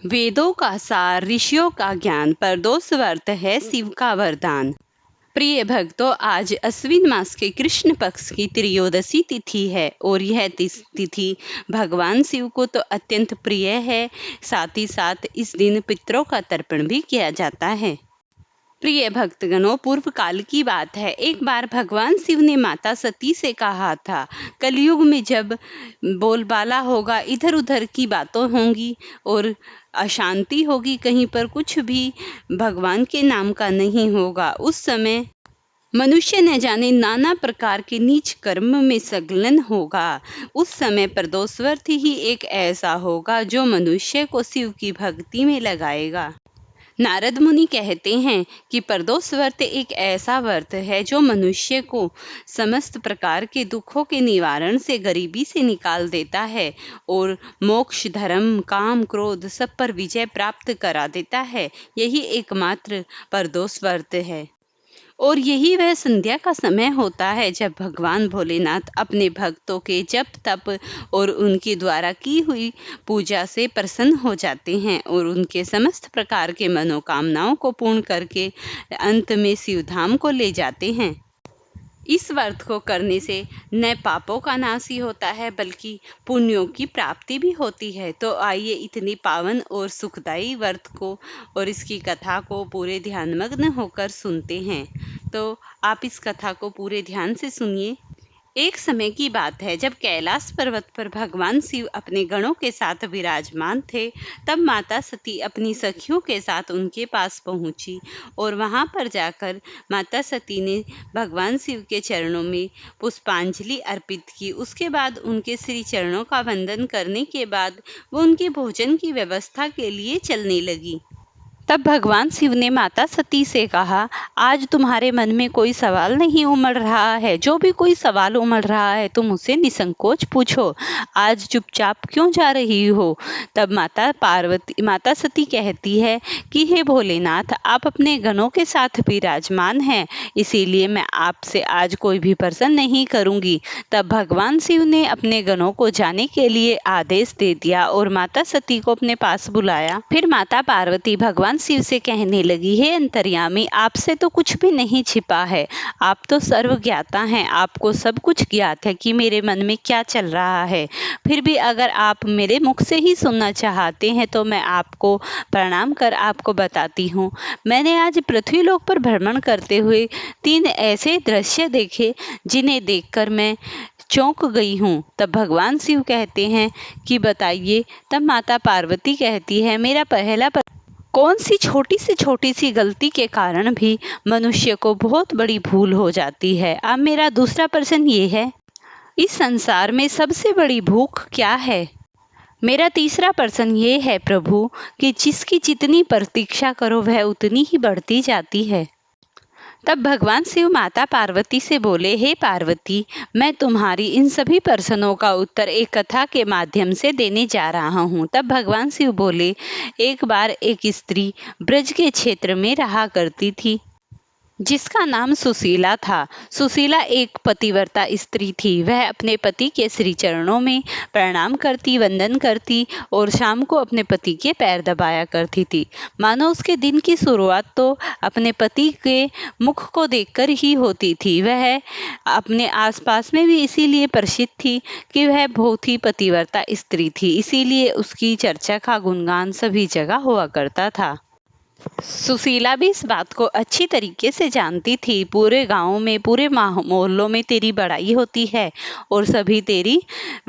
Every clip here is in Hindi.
वेदों का सार, ऋषियों का ज्ञान, प्रदोष व्रत है शिव का वरदान। प्रिय भक्तों, आज अश्विन मास के कृष्ण पक्ष की त्रयोदशी तिथि है और यह तिथि भगवान शिव को तो अत्यंत प्रिय है। साथ ही साथ इस दिन पितरों का तर्पण भी किया जाता है। प्रिय भक्तगणों, पूर्व काल की बात है। एक बार भगवान शिव ने माता सती से कहा था, कलयुग में जब बोलबाला होगा, इधर उधर की बातों होंगी और अशांति होगी, कहीं पर कुछ भी भगवान के नाम का नहीं होगा, उस समय मनुष्य न जाने नाना प्रकार के नीच कर्म में संलग्न होगा। उस समय प्रदोष व्रत ही एक ऐसा होगा जो मनुष्य को शिव की भक्ति में लगाएगा। नारद मुनि कहते हैं कि प्रदोष व्रत एक ऐसा व्रत है जो मनुष्य को समस्त प्रकार के दुखों के निवारण से, गरीबी से निकाल देता है और मोक्ष, धर्म, काम, क्रोध सब पर विजय प्राप्त करा देता है। यही एकमात्र प्रदोष व्रत है और यही वह संध्या का समय होता है जब भगवान भोलेनाथ अपने भक्तों के जप, तप और उनके द्वारा की हुई पूजा से प्रसन्न हो जाते हैं और उनके समस्त प्रकार के मनोकामनाओं को पूर्ण करके अंत में शिवधाम को ले जाते हैं। इस व्रत को करने से न पापों का नाश ही होता है बल्कि पुण्यों की प्राप्ति भी होती है। तो आइए इतनी पावन और सुखदायी व्रत को और इसकी कथा को पूरे ध्यानमग्न होकर सुनते हैं। तो आप इस कथा को पूरे ध्यान से सुनिए। एक समय की बात है जब कैलाश पर्वत पर भगवान शिव अपने गणों के साथ विराजमान थे। तब माता सती अपनी सखियों के साथ उनके पास पहुंची और वहां पर जाकर माता सती ने भगवान शिव के चरणों में पुष्पांजलि अर्पित की। उसके बाद उनके श्री चरणों का वंदन करने के बाद वो उनके भोजन की व्यवस्था के लिए चलने लगी। तब भगवान शिव ने माता सती से कहा, आज तुम्हारे मन में कोई सवाल नहीं उमड़ रहा है। जो भी कोई सवाल उमड़ रहा है तुम उसे निसंकोच पूछो। आज चुपचाप क्यों जा रही हो? तब माता सती कहती है कि हे भोलेनाथ, आप अपने गणों के साथ विराजमान हैं, इसीलिए मैं आपसे आज कोई भी प्रश्न नहीं करूंगी। तब भगवान शिव ने अपने गणों को जाने के लिए आदेश दे दिया और माता सती को अपने पास बुलाया। फिर माता पार्वती भगवान शिव से कहने लगी, हे अंतर्यामी, आपसे तो कुछ भी नहीं छिपा है। आप तो सर्वज्ञाता हैं, आपको सब कुछ ज्ञात है कि मेरे मन में क्या चल रहा है। फिर भी अगर आप मेरे मुख से ही सुनना चाहते हैं तो मैं आपको प्रणाम कर आपको बताती हूँ। मैंने आज पृथ्वीलोक पर भ्रमण करते हुए 3 ऐसे दृश्य देखे जिन्हें देखकर मैं चौंक गई हूँ। तब भगवान शिव कहते हैं कि बताइए। तब माता पार्वती कहती है, मेरा पहला कौन सी छोटी से छोटी सी गलती के कारण भी मनुष्य को बहुत बड़ी भूल हो जाती है। अब मेरा दूसरा प्रश्न ये है, इस संसार में सबसे बड़ी भूख क्या है? मेरा तीसरा प्रश्न ये है प्रभु कि जिसकी जितनी प्रतीक्षा करो वह उतनी ही बढ़ती जाती है। तब भगवान शिव माता पार्वती से बोले, हे पार्वती, मैं तुम्हारी इन सभी प्रश्नों का उत्तर एक कथा के माध्यम से देने जा रहा हूँ। तब भगवान शिव बोले, एक बार एक स्त्री ब्रज के क्षेत्र में रहा करती थी जिसका नाम सुशीला था। सुशीला एक पतिव्रता स्त्री थी। वह अपने पति के श्री चरणों में प्रणाम करती, वंदन करती और शाम को अपने पति के पैर दबाया करती थी। मानो उसके दिन की शुरुआत तो अपने पति के मुख को देखकर ही होती थी। वह अपने आसपास में भी इसीलिए प्रसिद्ध थी कि वह बहुत ही पतिव्रता स्त्री थी, इसीलिए उसकी चर्चा का गुणगान सभी जगह हुआ करता था। सुशीला भी इस बात को अच्छी तरीके से जानती थी। पूरे गांव में, पूरे मोहल्लों में तेरी बड़ाई होती है और सभी तेरी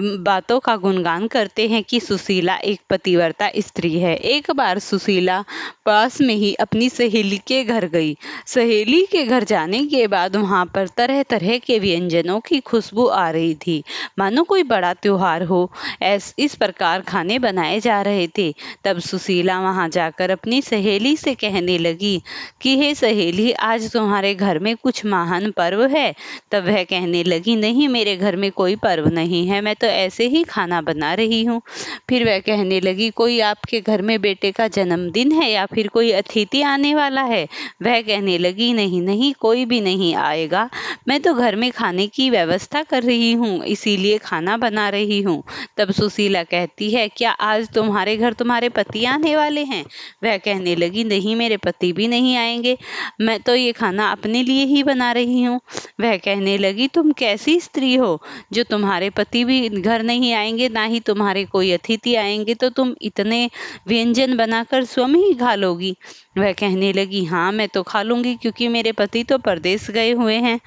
बातों का गुणगान करते हैं कि सुशीला एक पतिव्रता स्त्री है। एक बार सुशीला पास में ही अपनी सहेली के घर गई। सहेली के घर जाने के बाद वहां पर तरह तरह के व्यंजनों की खुशबू आ रही थी, मानो कोई बड़ा त्योहार हो। इस प्रकार खाने बनाए जा रहे थे। तब सुशीला वहां जाकर अपनी सहेली से कहने लगी कि हे सहेली, आज तुम्हारे घर में कुछ महान पर्व है। तब वह कहने लगी, नहीं, मेरे घर में कोई पर्व नहीं है, मैं तो ऐसे ही खाना बना रही हूँ। फिर वह कहने लगी, कोई आपके घर में बेटे का जन्मदिन है या फिर कोई अतिथि आने वाला है? वह कहने लगी, नहीं नहीं, कोई भी नहीं आएगा, मैं तो घर में खाने की व्यवस्था कर रही हूँ, इसीलिए खाना बना रही हूँ। तब सुशीला कहती है, क्या आज तुम्हारे घर तुम्हारे पति आने वाले हैं? वह कहने लगी, नहीं, मेरे पति भी नहीं आएंगे, मैं तो ये खाना अपने लिए ही बना रही हूँ। वह कहने लगी, तुम कैसी स्त्री हो जो तुम्हारे पति भी घर नहीं आएंगे, ना ही तुम्हारे कोई अतिथि आएंगे, तो तुम इतने व्यंजन बनाकर स्वयं ही खा लोगी? वह कहने लगी, हाँ, मैं तो खा लूंगी, क्योंकि मेरे पति तो परदेश गए हुए हैं।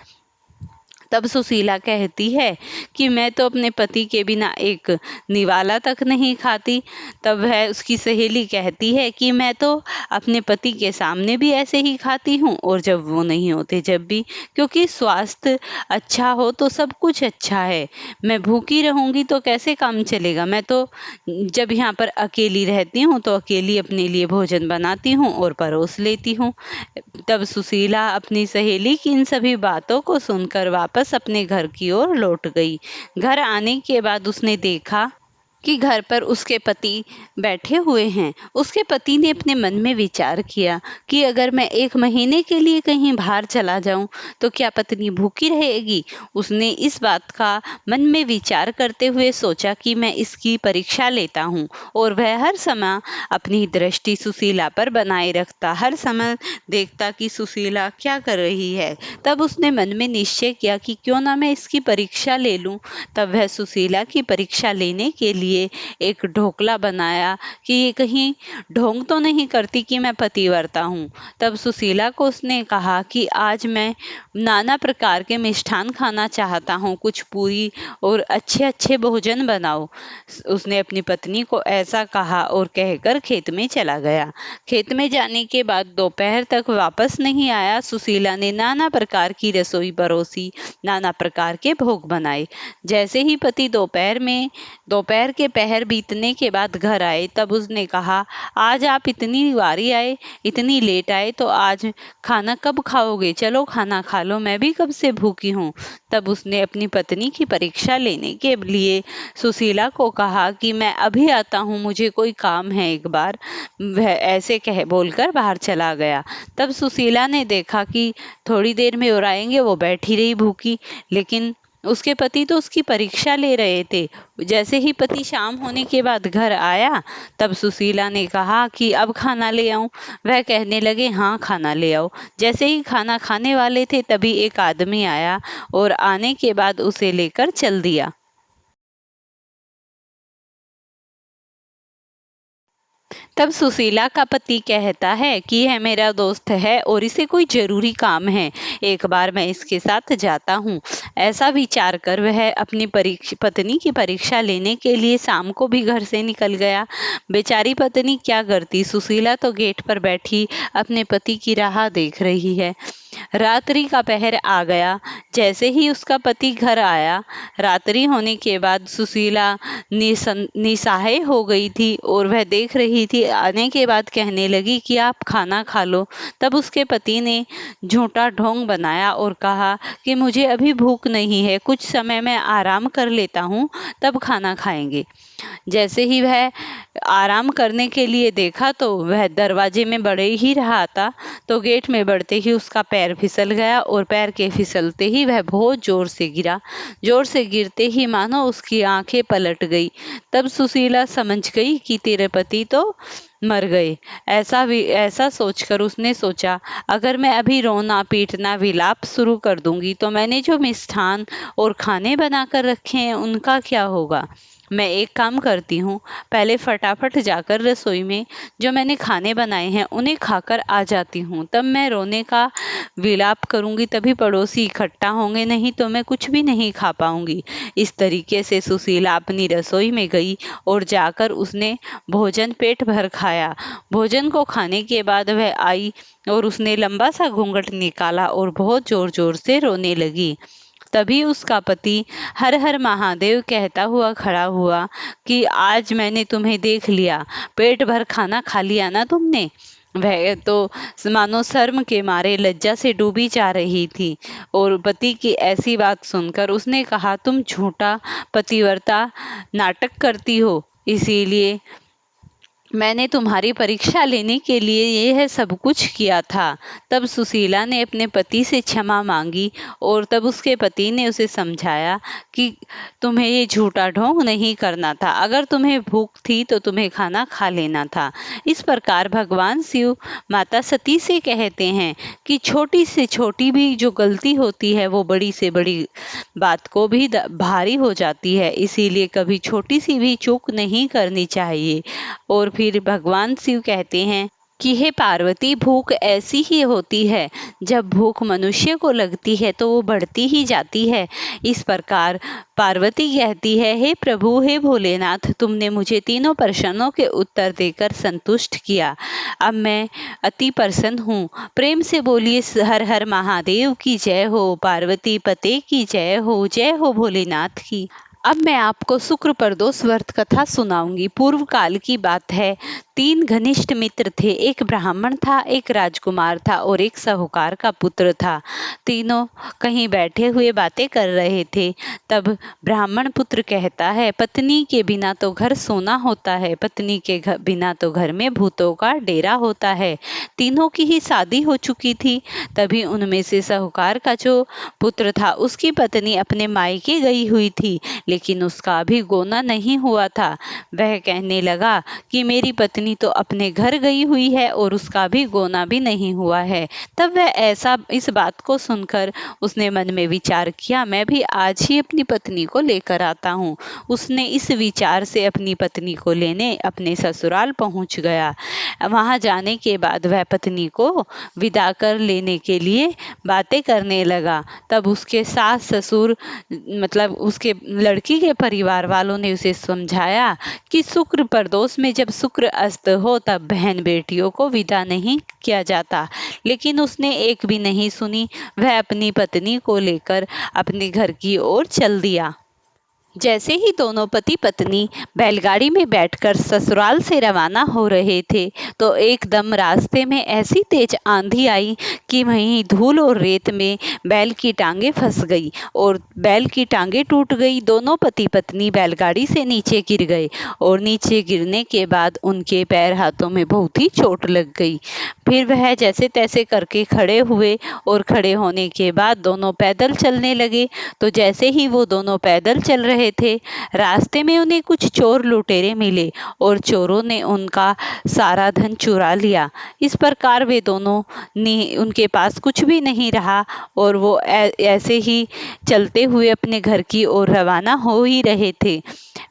तब सुशीला कहती है कि मैं तो अपने पति के बिना एक निवाला तक नहीं खाती। तब वह उसकी सहेली कहती है कि मैं तो अपने पति के सामने भी ऐसे ही खाती हूँ, और जब वो नहीं होते जब भी, क्योंकि स्वास्थ्य अच्छा हो तो सब कुछ अच्छा है। मैं भूखी रहूँगी तो कैसे काम चलेगा? मैं तो जब यहाँ पर अकेली रहती हूँ तो अकेली अपने लिए भोजन बनाती हूँ और परोस लेती हूँ। तब सुशीला अपनी सहेली की इन सभी बातों को सुनकर वापस अपने घर की ओर लौट गई। घर आने के बाद उसने देखा कि घर पर उसके पति बैठे हुए हैं। उसके पति ने अपने मन में विचार किया कि अगर मैं 1 महीने के लिए कहीं बाहर चला जाऊं तो क्या पत्नी भूखी रहेगी? उसने इस बात का मन में विचार करते हुए सोचा कि मैं इसकी परीक्षा लेता हूं, और वह हर समय अपनी दृष्टि सुशीला पर बनाए रखता, हर समय देखता कि सुशीला क्या कर रही है। तब उसने मन में निश्चय किया कि क्यों ना मैं इसकी परीक्षा ले लूं। तब वह सुशीला की परीक्षा लेने के लिए एक ढोकला बनाया कि ये कहीं ढोंग तो नहीं करती कि मैं पतिव्रता हूँ। तब सुशीला को उसने कहा कि आज मैं नाना प्रकार के मिष्ठान खाना चाहता हूँ, कुछ पूरी और अच्छे अच्छे भोजन बनाओ। उसने अपनी पत्नी को ऐसा कहा और कहकर खेत में चला गया। खेत में जाने के बाद दोपहर तक वापस नहीं आया। सुशीला ने नाना प्रकार की रसोई परोसी, नाना प्रकार के भोग बनाए। जैसे ही पति दोपहर के पहर बीतने के बाद घर आए, तब उसने कहा, आज आप इतनी बारी आए, इतनी लेट आए, तो आज खाना कब खाओगे? चलो खाना खा लो, मैं भी कब से भूखी हूँ। तब उसने अपनी पत्नी की परीक्षा लेने के लिए सुशीला को कहा कि मैं अभी आता हूँ, मुझे कोई काम है एक बार। वह ऐसे कह बोलकर बाहर चला गया। तब सुशीला ने देखा कि थोड़ी देर में और आएंगे, वो बैठी रही भूखी, लेकिन उसके पति तो उसकी परीक्षा ले रहे थे। जैसे ही पति शाम होने के बाद घर आया, तब सुशीला ने कहा कि अब खाना ले आऊं? वह कहने लगे, हाँ, खाना ले आओ। जैसे ही खाना खाने वाले थे, तभी एक आदमी आया और आने के बाद उसे लेकर चल दिया। तब सुशीला का पति कहता है कि यह मेरा दोस्त है और इसे कोई जरूरी काम है, एक बार मैं इसके साथ जाता हूँ। ऐसा विचार कर वह अपनी पत्नी की परीक्षा लेने के लिए शाम को भी घर से निकल गया। बेचारी पत्नी क्या करती, सुशीला तो गेट पर बैठी अपने पति की राह देख रही है। रात्रि का पहर आ गया। जैसे ही उसका पति घर आया, रात्रि होने के बाद सुशीला निसहाय हो गई थी और वह देख रही थी। आने के बाद कहने लगी कि आप खाना खा लो। तब उसके पति ने झूठा ढोंग बनाया और कहा कि मुझे अभी भूख नहीं है, कुछ समय मैं आराम कर लेता हूँ, तब खाना खाएंगे। जैसे ही वह आराम करने के लिए देखा तो वह दरवाजे में बढ़े ही रहा था, तो गेट में बढ़ते ही उसका पैर फिसल गया और पैर के फिसलते ही वह बहुत जोर से गिरा। जोर से गिरते ही मानो उसकी आंखें पलट गई। तब सुशीला समझ गई कि तेरे पति तो मर गए। ऐसा सोचकर उसने सोचा, अगर मैं अभी रोना पीटना विलाप शुरू कर दूंगी तो मैंने जो मिष्ठान और खाने बनाकर रखे हैं उनका क्या होगा। मैं एक काम करती हूँ, पहले फटाफट जाकर रसोई में जो मैंने खाने बनाए हैं उन्हें खाकर आ जाती हूँ, तब मैं रोने का विलाप करूँगी, तभी पड़ोसी इकट्ठा होंगे, नहीं तो मैं कुछ भी नहीं खा पाऊंगी। इस तरीके से सुशीला अपनी रसोई में गई और जाकर उसने भोजन पेट भर खाया। भोजन को खाने के बाद वह आई और उसने लंबा सा घूंघट निकाला और बहुत जोर जोर से रोने लगी। तभी उसका पति हर हर महादेव कहता हुआ खड़ा हुआ कि आज मैंने तुम्हें देख लिया, पेट भर खाना खा लिया ना तुमने। वह तो मानो शर्म के मारे लज्जा से डूबी जा रही थी और पति की ऐसी बात सुनकर उसने कहा, तुम झूठा पतिव्रता नाटक करती हो, इसीलिए मैंने तुम्हारी परीक्षा लेने के लिए यह सब कुछ किया था। तब सुशीला ने अपने पति से क्षमा मांगी और तब उसके पति ने उसे समझाया कि तुम्हें ये झूठा ढोंग नहीं करना था, अगर तुम्हें भूख थी तो तुम्हें खाना खा लेना था। इस प्रकार भगवान शिव माता सती से कहते हैं कि छोटी से छोटी भी जो गलती होती है वो बड़ी से बड़ी बात को भी भारी हो जाती है, इसीलिए कभी छोटी सी भी चूक नहीं करनी चाहिए। और फिर भगवान शिव कहते हैं कि हे पार्वती, भूख ऐसी ही होती है, जब भूख मनुष्य को लगती है तो वो बढ़ती ही जाती है। इस प्रकार पार्वती कहती है, हे प्रभु, हे भोलेनाथ, तुमने मुझे तीनों प्रश्नों के उत्तर देकर संतुष्ट किया, अब मैं अति प्रसन्न हूँ। प्रेम से बोलिए हर हर महादेव की जय हो, पार्वती पते की जय हो भोलेनाथ की। अब मैं आपको शुक्र प्रदोष व्रत कथा सुनाऊंगी। पूर्व काल की बात है। 3 घनिष्ठ मित्र थे। एक ब्राह्मण था, एक राजकुमार था और एक साहूकार का पुत्र था। तीनों कहीं बैठे हुए बातें कर रहे थे। तब ब्राह्मण पुत्र कहता है, पत्नी के बिना तो घर सोना होता है, पत्नी के बिना तो घर में भूतों का डेरा होता है। तीनों की ही शादी हो चुकी थी। तभी उनमें से साहूकार का जो पुत्र था, उसकी पत्नी अपने मायके गई हुई थी, लेकिन उसका अभी गोना नहीं हुआ था। वह कहने लगा कि मेरी पत्नी तो अपने घर गई हुई है और उसका भी गोना भी नहीं हुआ है। तब वह इस बात को सुनकर उसने मन में विचार किया, मैं भी आज ही अपनी पत्नी को लेकर आता हूँ। उसने इस विचार से अपनी पत्नी को लेने अपने ससुराल पहुँच गया। वहाँ जाने के बाद वह पत्नी को विदा कर लेने के लिए बातें करने लगा। तब उसके सास ससुर मतलब उसके लड़की के परिवार वालों ने उसे समझाया कि शुक्र प्रदोष में जब शुक्र अस्त हो तब बहन बेटियों को विदा नहीं किया जाता, लेकिन उसने एक भी नहीं सुनी। वह अपनी पत्नी को लेकर अपने घर की ओर चल दिया। जैसे ही दोनों पति पत्नी बैलगाड़ी में बैठकर ससुराल से रवाना हो रहे थे तो एकदम रास्ते में ऐसी तेज आंधी आई कि वहीं धूल और रेत में बैल की टांगे फंस गई और बैल की टांगे टूट गई। दोनों पति पत्नी बैलगाड़ी से नीचे गिर गए और नीचे गिरने के बाद उनके पैर हाथों में बहुत ही चोट लग गई। फिर वह जैसे तैसे करके खड़े हुए और खड़े होने के बाद दोनों पैदल चलने लगे। तो जैसे ही वो दोनों पैदल चल रहे थे, रास्ते में उन्हें कुछ चोर लुटेरे मिले और चोरों ने उनका सारा धन चुरा लिया। इस प्रकार वे दोनों ने उनके पास कुछ भी नहीं रहा और वो ऐसे ही चलते हुए अपने घर की ओर रवाना हो ही रहे थे।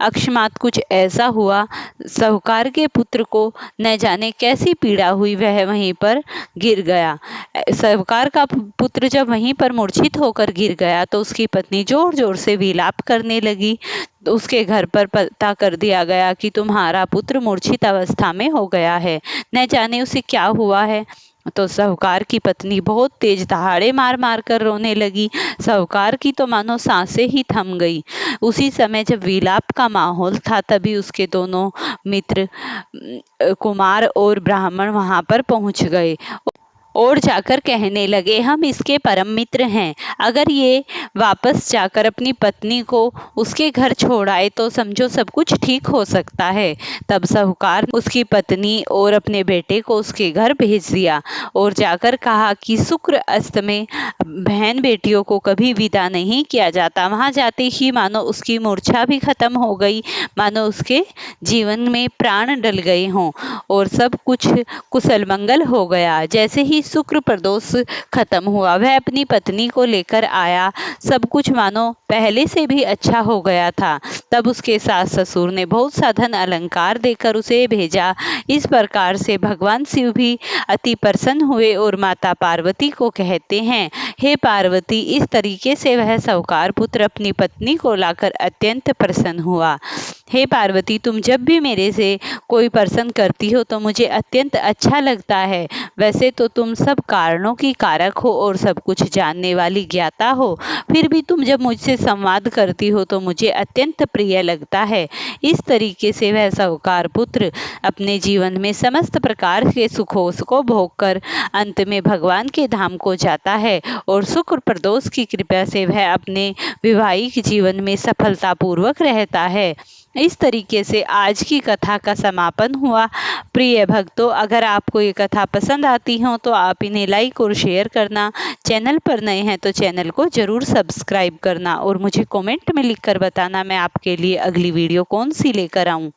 अकस्मात कुछ ऐसा हुआ, साहूकार के पुत्र को न जाने कैसी पीड़ा हुई, वह वहीं पर गिर गया। साहूकार का पुत्र जब वहीं पर मूर्छित होकर गिर गया तो उसकी पत्नी जोर जोर से विलाप करने लगी। तो उसके घर पर पता कर दिया गया कि तुम्हारा पुत्र मूर्छित अवस्था में हो गया है, न जाने उसे क्या हुआ है। तो साहूकार की पत्नी बहुत तेज दहाड़े मार मार कर रोने लगी। साहूकार की तो मानो सांसें ही थम गई। उसी समय जब विलाप का माहौल था तभी उसके दोनों मित्र कुमार और ब्राह्मण वहां पर पहुंच गए और जाकर कहने लगे, हम इसके परम मित्र हैं, अगर ये वापस जाकर अपनी पत्नी को उसके घर छोड़ आए तो समझो सब कुछ ठीक हो सकता है। तब साहूकार उसकी पत्नी और अपने बेटे को उसके घर भेज दिया और जाकर कहा कि शुक्र अस्त में बहन बेटियों को कभी विदा नहीं किया जाता। वहां जाते ही मानो उसकी मूर्छा भी खत्म हो गई, मानो उसके जीवन में प्राण डल गए हों और सब कुछ कुशल मंगल हो गया। जैसे ही शुक्र प्रदोष खत्म हुआ, वह अपनी पत्नी को लेकर आया। सब कुछ मानो पहले से भी अच्छा हो गया था। तब उसके सास ससुर ने बहुत सा धन अलंकार देकर उसे भेजा। इस प्रकार से भगवान शिव भी अति प्रसन्न हुए और माता पार्वती को कहते हैं, हे पार्वती, इस तरीके से वह साहूकार पुत्र अपनी पत्नी को लाकर अत्यंत प्रसन्न हुआ। हे पार्वती, तुम जब भी मेरे से कोई प्रश्न करती हो तो मुझे अत्यंत अच्छा लगता है। वैसे तो तुम सब कारणों की कारक हो और सब कुछ जानने वाली ज्ञाता हो, फिर भी तुम जब मुझसे संवाद करती हो तो मुझे अत्यंत प्रिय लगता है। इस तरीके से वह साहूकार पुत्र अपने जीवन में समस्त प्रकार के सुखों को भोग कर अंत में भगवान के धाम को जाता है और शुक्र प्रदोष की कृपा से वह अपने वैवाहिक जीवन में सफलतापूर्वक रहता है। इस तरीके से आज की कथा का समापन हुआ। प्रिय भक्तों, अगर आपको ये कथा पसंद आती हो तो आप इन्हें लाइक और शेयर करना। चैनल पर नए हैं तो चैनल को जरूर सब्सक्राइब करना और मुझे कमेंट में लिखकर बताना मैं आपके लिए अगली वीडियो कौन सी लेकर आऊं।